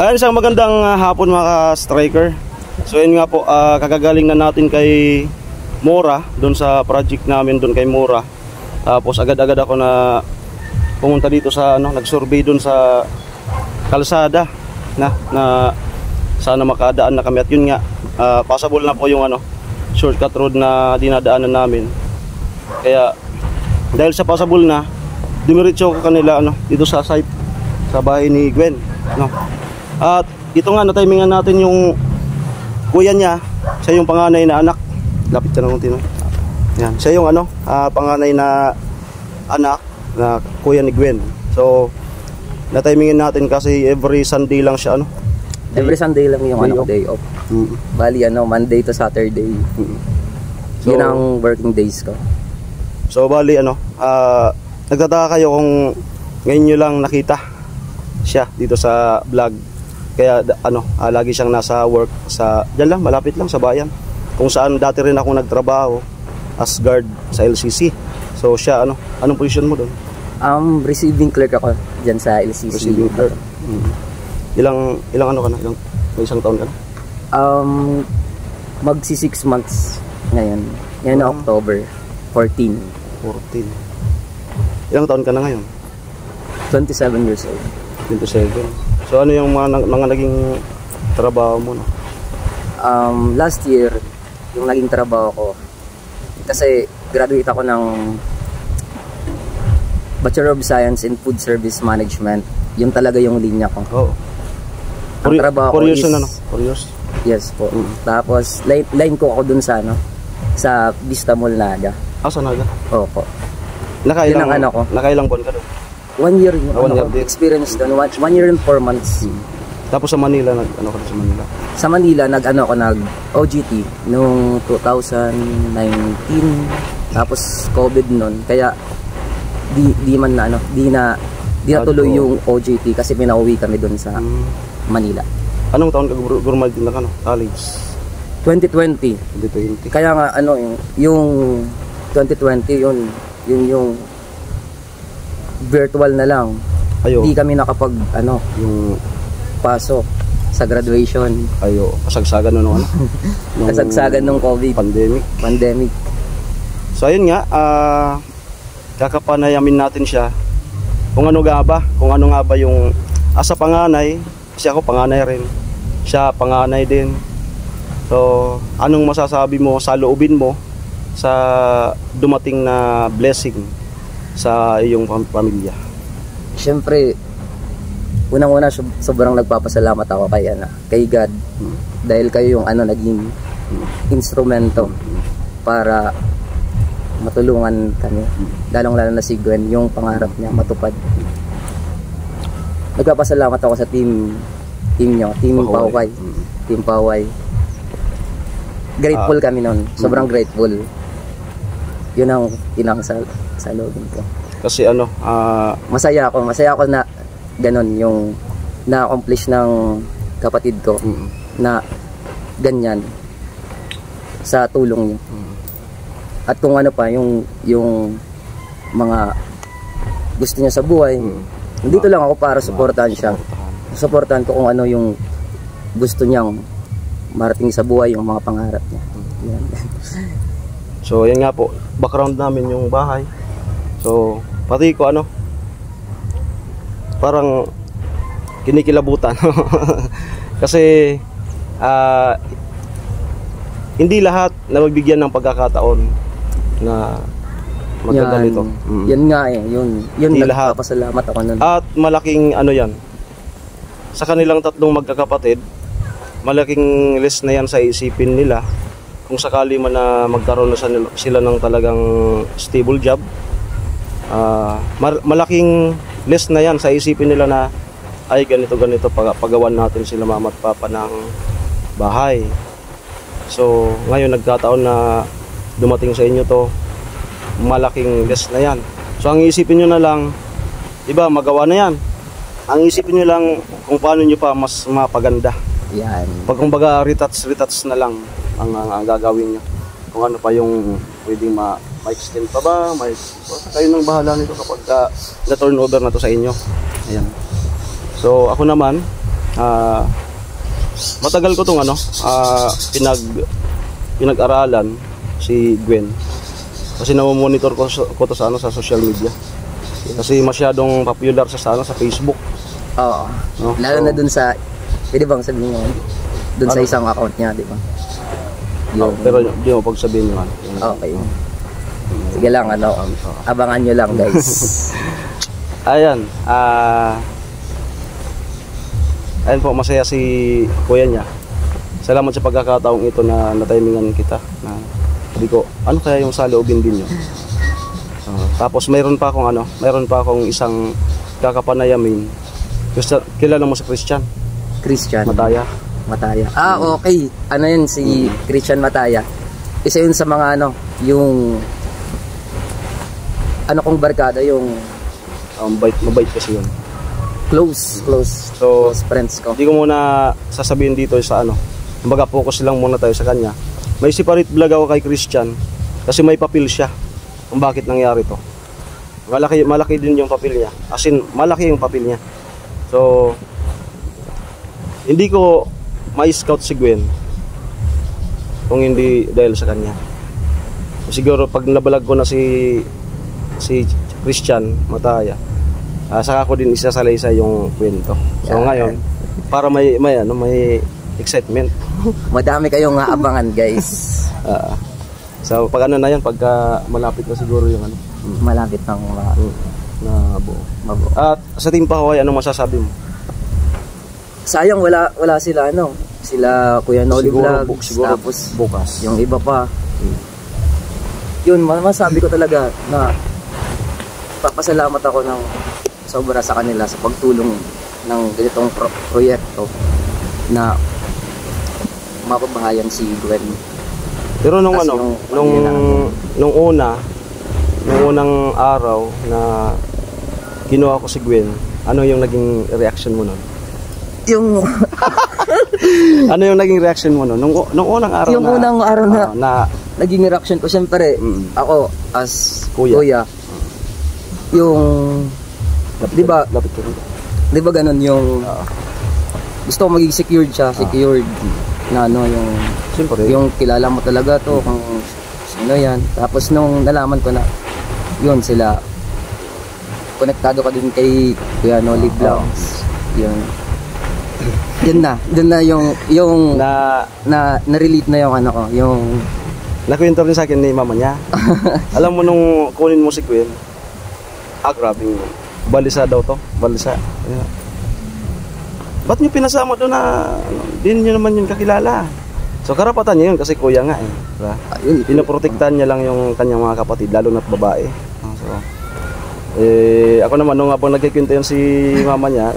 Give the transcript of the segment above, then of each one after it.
Ayan, isang magandang hapon mga striker. So yun nga po, kagagaling na natin kay Mora, doon sa project namin doon kay Mora. Tapos agad-agad ako na pumunta dito sa nag-survey doon sa kalsada na sana makadaan na kami. At yun nga, possible na po yung shortcut road na dinadaanan namin. Kaya dahil sa possible na, dumiretso ko kanila dito sa site, sa bahay ni Gwen, At ito nga, natimingan natin yung kuya niya. Siya yung panganay na anak. Lapit ka na konti, Yan. Siya yung panganay na anak na kuya ni Gwen. So natimingin natin kasi every Sunday lang siya every Sunday lang yung day off. Bali Monday to Saturday. So, yun ang working days ko. So bali nagtataka kayo kung ngayon nyo lang nakita siya dito sa vlog. Kaya lagi siyang nasa work sa diyan lang, malapit lang sa bayan. Kung saan dati rin ako nagtrabaho as guard sa LCC. So siya anong position mo doon? Receiving clerk ako diyan sa LCC. Receiving clerk. Ilang ka na? May isang taon ka na? Magsi 6 months ngayon. Yan na October 14. Ilang taon ka na ngayon? 27 years old. 27. So ano yung mga naging trabaho mo last year yung naging trabaho ko kasi graduate ako ng Bachelor of Science in Food Service Management. Yun talaga yung linya ko. Ang trabaho ko is 4 years? Yes po. Tapos line ko ako dun sa sa Vista Mall Naga. Sa Naga? Opo. Nakailang buwan ka doon? 1 year yung experience doon. 1 year and 4 months. Tapos sa Manila, Sa Manila, nag-OJT noong 2019. Tapos COVID noon. Kaya di natuloy yung OJT kasi pinauwi kami doon sa Manila. Anong taon ka graduate na college? 2020. Kaya nga yung 2020 yun yung virtual na lang. Hindi kami nakapag yung pasok sa graduation. Kasagsagan nung kasagsagan nung COVID pandemic. So ayun nga, kakapanayamin natin siya kung ano nga ba yung sa panganay. Kasi ako panganay rin, siya panganay din. So anong masasabi mo sa loobin mo sa dumating na blessing sa iyong pamilya? Siyempre, unang-una sobrang nagpapasalamat ako kay God dahil kayo yung naging instrumento para matulungan kami, lalong-lalo na si Gwen, yung pangarap niya matupad. Nagpapasalamat ako sa team nyo, Team Paway. Grateful kami noon, sobrang grateful. Yun ang sa loob ko. Kasi masaya ako na ganon yung na-accomplish ng kapatid ko na ganyan sa tulong niya. At kung pa yung mga gusto niya sa buhay, dito lang ako para suportahan siya. Suportahan ko kung yung gusto niyang marating sa buhay, yung mga pangarap niya. Yan. So yan nga po, background namin yung bahay. So pati ko parang kinikilabutan. Kasi hindi lahat na magbigyan ng pagkakataon na magkaganito. Yan nga yun nagpapasalamat ako nun. At malaking yan sa kanilang tatlong magkakapatid, malaking list na yan sa isipin nila kung sakali man na magkaroon na sila ng talagang stable job. Malaking list na yan sa isipin nila na ay ganito pagawan natin sila mama at papa ng bahay. So ngayon nagkataon na dumating sa inyo to, malaking list na yan. So ang isipin nyo na lang, diba, magawa na yan. Ang isipin nyo lang kung paano nyo pa mas mapaganda. Yan. Pag kumbaga retouch na lang ang gagawin nyo. Kung ano pa yung pwedeng ma-extend pa ba, kayo nang bahala nito kapag na-turnover na to sa inyo. Ayan. So ako naman, Ah, matagal ko tong ano, pinag-aralan si Gwen. Kasi na-monitor ko to sa ano, sa social media. Kasi masyadong popular sa Facebook. Oo. No? Lalo So, na dun sa, pwede bang sabihin mo, dun sa Ano? isang account niya, di ba? pero di mo pagsabihin yung ano. Okay. Sige lang, ano, abangan nyo lang, guys. Ayan, ayan po, masaya si kuya niya. Salamat sa pagkakataong ito na natimingan kita. Na, sabi ko, ano kaya yung saloobin din yun? Tapos mayroon pa akong isang kakapanayamin. Kilala mo si Christian Christian Mataya. Okay. Ano yun, si Christian Mataya. Isa yun sa mga ano, yung ano kong barkada, yung Mabait kasi yun. close So, friends ko. hindi ko muna sasabihin dito sa ano. Kumbaga, focus lang muna tayo sa kanya. May separate vlog ako kay Christian kasi may papel siya kung bakit nangyari to. Malaki din yung papel niya. As in, malaki yung papel niya. So, hindi ko ma-scout si Gwen kung hindi dahil sa kanya. Siguro pag nabalag ko na si Christian Mataya, saka ko din isasalaysay yung kwento. So ngayon, para may excitement. Madami kayong aabangan, guys. So pag ano na yan, pagka malapit na siguro yung ano, Malapit ng mga na buo. mabuo. At sa Team Pahoy, ano masasabi mo? Sayang wala sila ano, sila Kuya Noli Vlogs, siguro tapos bukas. yung iba pa. Yun, masabi ko talaga na papasalamat ako ng sobra sa kanila sa pagtulong ng ganitong proyekto na mapabahayan si Gwen. Pero nung Kasi ano, yung nung unang araw na kinuha ko si Gwen, ano yung naging reaction mo nun? Yung Ano yung naging reaction mo nun? Nung unang araw yung na unang araw na naging reaction ko, siyempre, ako as kuya, yung, di ba ganun yung, gusto ko maging secured siya, na ano, yung, siyempre, yung kilala mo talaga to, kung sino yan. Tapos nung nalaman ko na, yun sila, konektado ka din kay Kuya Noli Vlogs, yun. Dun na yung na-relate na yung ano ko, yung nakwento rin sa akin ni mama niya. Alam mo nung kunin mo si Gwen, grabe yun. Balisa daw to, balisa. Yeah. Ba't nyo pinasama doon na di nyo naman yun kakilala? So karapatan niya yun kasi kuya nga eh. Diba? Pinoprotektahan niya lang yung kanyang mga kapatid, lalo na't babae. So, ako naman nung habang nagkikwento yun si mama niya,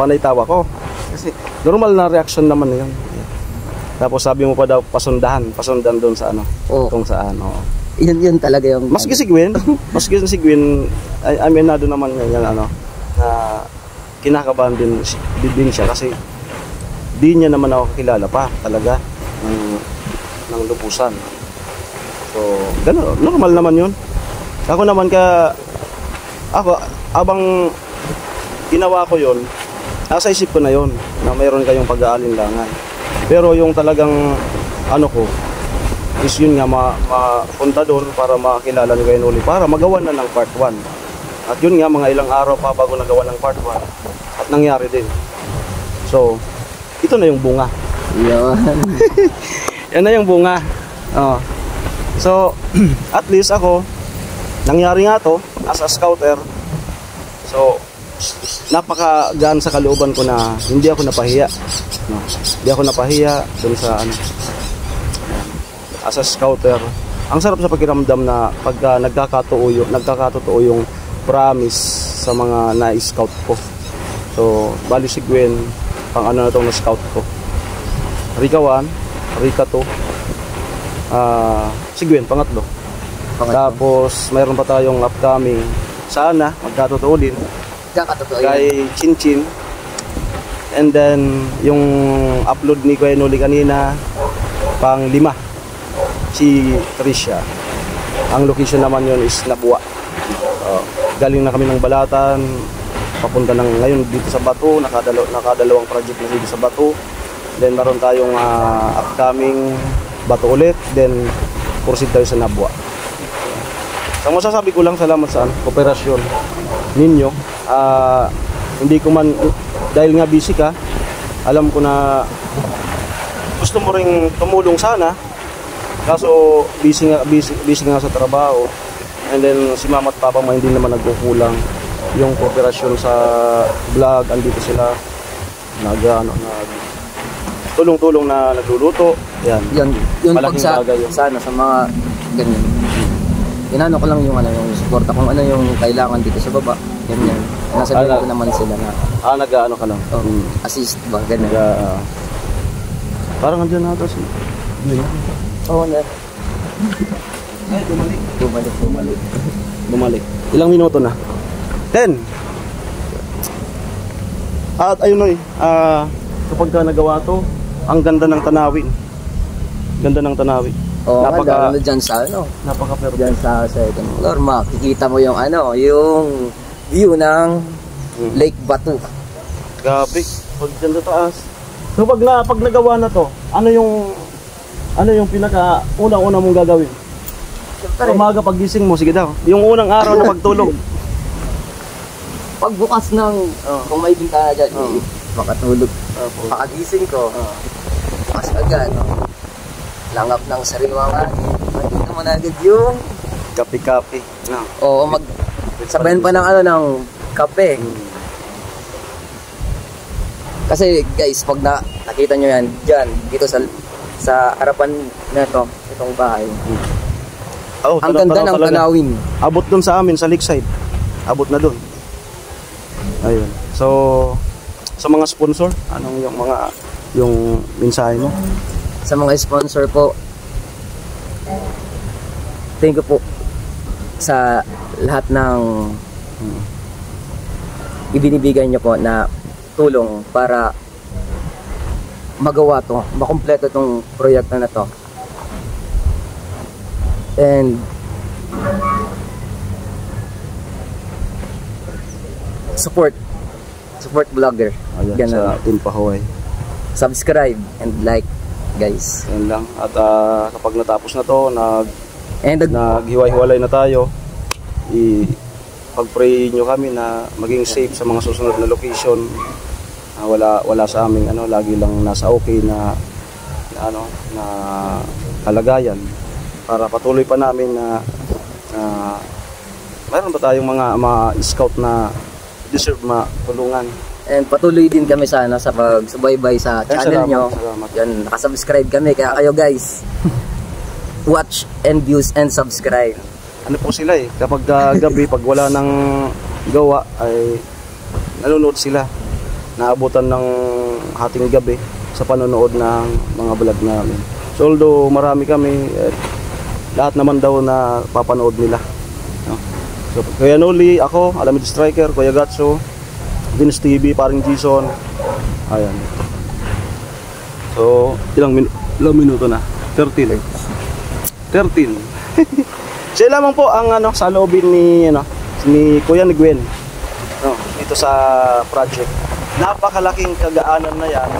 panay tawa ko. Kasi normal na reaction naman yun. Tapos sabi mo pa daw pasundan doon sa ano, kung saan. Yun talaga yung Maski si Gwen, aminado naman niya yung ano, na kinakabahan din siya kasi di niya naman ako kakilala pa talaga ng lubusan. So, gano'n, normal naman yun. Ako naman abang ginawa ko yun, nasa isip ko na yun na mayroon kayong pag-aalinlangan. Pero yung talagang ano ko is yun nga mapunta doon para makilala ni Kuya Noli para magawa na ng part 1. At yun nga mga ilang araw pa bago nagawa ng part 1 at nangyari din. So ito na yung bunga. yun. Yan na yung bunga. So at least ako nangyari nga to as a scouter. So napakagaan sa kalooban ko na hindi ako napahiya. Hindi ako napahiya dun sa ano. As a scouter, ang sarap sa pakiramdam na pagka nagkakatotoo yung promise sa mga na-scout ko. So, bali si Gwen, pang ano na itong na-scout ko. Rika 1, Rika 2, si Gwen, pangatlo. Tapos, mayroon pa tayong upcoming. Sana, magkatotoo din. Kay Chinchin. And then, yung upload ni Kuya Noli kanina, pang 5. Si Tricia. Ang location naman yon is Nabua. Galing na kami ng Balatan. papunta ng ngayon dito sa Bato, nakadalawang project na dito sa Bato. Then meron tayong upcoming Bato ulit, then proceed tayo sa Nabwa. So masasabi ko lang, salamat sa kooperasyon ninyo. Hindi ko man, dahil nga busy ka, alam ko na gusto mo ring tumulong sana, kaso busy nga sa trabaho. And then si mama at papa mo hindi naman nagkukulang. Yung kooperasyon sa vlog, andito sila tulong-tulong na nagluluto. Yan. Yun pag Malaking sa bagay yun. sana sa mga ganyan. Inano ko lang yung yung suporta kung ano yung kailangan dito sa baba. Ganyan. Nasabihin ko naman sila na nag-ano ka lang. assist ba ganyan. Parang andyan na ito si Oo na. Ay, Bumalik. Ilang minuto na? 10. At ayun kapag ka nagawa to, ang ganda ng tanawin. Ganda ng tanawin. Oo, lalo dyan sa Napaka-perfect. dyan sa second floor, makikita mo yung yung view ng Lake Bato. Gabi, pag dyan sa taas. So pag nagawa na to, ano yung pinaka unang-una mong gagawin? Umaga pagising mo, sige daw. Yung unang araw na pagtulog. Pagbukas ng kung may bintana dyan, makatulog. Pakagising ko, bukas agad. Langap ng sariwang makikita mo na agad yung Kape-kape. Oo, sabayan pa ng ng kape. Kasi guys, pag nakita nyo yan dyan, dito sa harapan na itong bahay, ang ganda ng tanawin. Abot dun sa amin, sa lakeside. Abot na dun. Ayun. So, sa mga sponsor, anong yung mensahe mo? Sa mga sponsor po, thank you po sa lahat ng ibinibigay nyo po na tulong para magawa to, makumpleto tong proyekto na to. And support vlogger. Ayan, sa Team Pahoy. Subscribe and like, guys. Yan lang. At kapag natapos na to, naghiwa-hiwalay na tayo, pag-pray nyo kami na maging safe sa mga susunod na location. Wala sa aming lagi lang nasa okay na kalagayan, para patuloy pa namin na mayroon ba tayong mga scout na deserve matulungan. And patuloy din kami sa pagsubaybay sa channel nyo. Salamat. Yan, nakasubscribe kami. Kaya kayo guys, watch and views and subscribe. Ano po sila kapag gabi, pag wala nang gawa, ay nanonood sila. Naabutan ng hating gabi sa panonood ng mga vlog namin. So although marami kami, lahat naman daw na papanood nila. So Kuya Noli, ako, Alamid Striker, Kuya Gatso, Vince TV, paring Jason. Ayan. So, ilang minuto na? 13. 13. Siya lamang po ang sa loobin ni Kuya Gwen. Dito sa project. Napakalaking kagaanan na yan.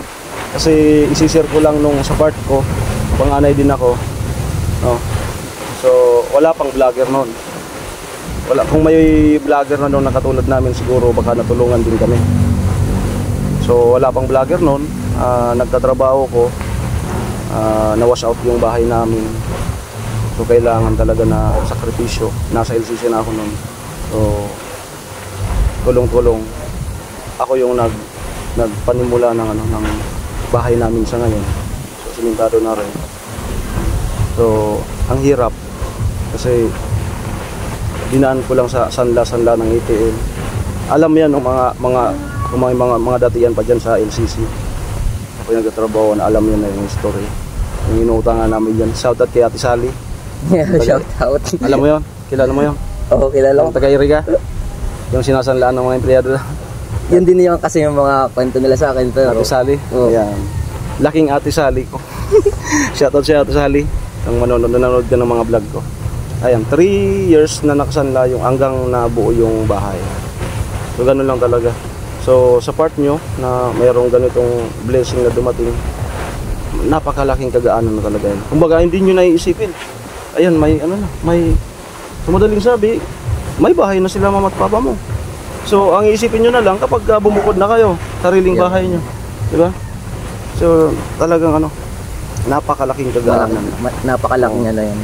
Kasi isi-share ko lang nung sa part ko. Panganay din ako. So, wala pang vlogger noon. Kung may vlogger na noon na katulad namin, siguro baka natulungan din kami. So wala pang vlogger noon, nagtatrabaho ko, na-wash out yung bahay namin. So kailangan talaga na sakripisyo. Nasa LCC na ako noon. So tulong-tulong. Ako yung nagpanimula ng bahay namin sa ngayon. So simentado na rin. So ang hirap kasi dinaan ko lang sa sanla ng ATL. Alam yan ng mga datihan pa dyan sa LCC. Ako yung nagtatrabaho na alam yan na yung story. Yung inuutangan namin dyan. Shoutout kay Ate Sally. Shoutout. Alam mo yun? Kilala mo yun? Oo, kilala ko. Taga-Iriga. Yung sinasanlaan ng mga empleyado. Yun din yung kasi yung mga kwento nila sa akin. Pero, Ate Sally. Ayan. Laking Ate Sally ko. Shoutout si Ate Sally. Ang nanonood ka ng mga vlog ko. Ayan, 3 years na nakasanla yung hanggang nabuo yung bahay. So ganun lang talaga. So sa part nyo na mayroong ganitong blessing na dumating, napakalaking kagaanan na talaga yan. Kumbaga hindi nyo naiisipin. Ayan, may ano na, may sa madaling sabi, may bahay na sila mama at papa mo. So ang iisipin nyo na lang kapag bumukod na kayo, sariling bahay nyo, di ba? So talagang ano, napakalaking kagaanan. Napakalaking na yan.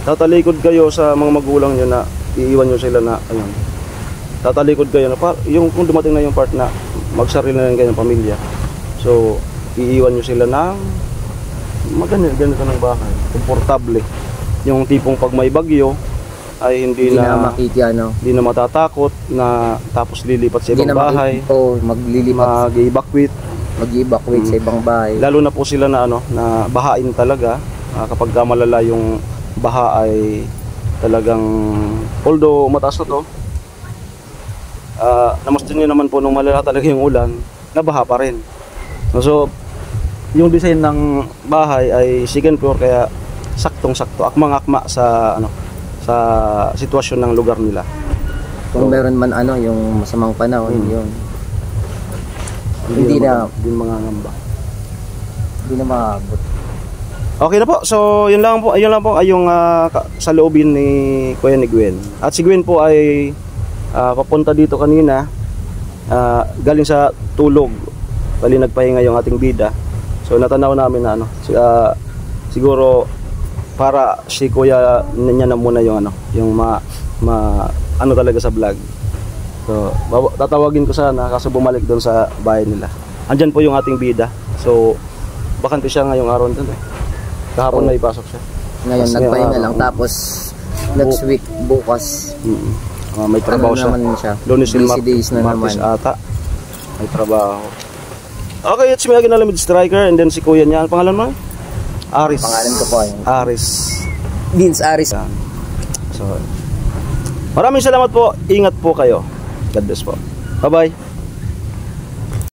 Tatalikod kayo sa mga magulang nyo na iiwan nyo sila na ayun. Tatalikod kayo na yung kung dumating na yung part na magsarili na rin kayo ng pamilya. So iiwan nyo sila ng ganito ng bahay, komportable. Yung tipong pag may bagyo ay hindi na hindi na matatakot na tapos lilipat sa ibang bahay. Mag-evacuate sa ibang bahay. Lalo na po sila na na bahain talaga kapag malala yung baha ay talagang, although mataas na to, namasdan nyo naman po nung malala talaga yung ulan, nabaha pa rin. So yung design ng bahay ay second floor, kaya saktong-sakto, akmang-akma sa sa sitwasyon ng lugar nila. Kung meron man yung masamang panahon, yun. Hindi na mangangamba. Hindi na maabot. Okay na po. So, yun lang po yung sa loobin ni Kuya ni Gwen. At si Gwen po ay papunta dito kanina, galing sa tulog. Bali nagpahinga yung ating bida. So, natanaw namin na siguro para si Kuya niya na muna yung yung talaga sa vlog. So, tatawagin ko sana kaso bumalik doon sa bahay nila. Andyan po yung ating bida. So, bakante siya ngayong araw doon eh. Kahapon may pasok siya. Ngayon nagpahinga lang, tapos next week bukas may trabaho siya. Lunes and days na naman ata. May trabaho. Okay, it's me again, Alamid Striker, and then si Kuya niya. Ano pangalan mo? Aris. Pangalan ko po ayun. Aris. Vince Aris. So, maraming salamat po. Ingat po kayo. God bless po. Bye-bye.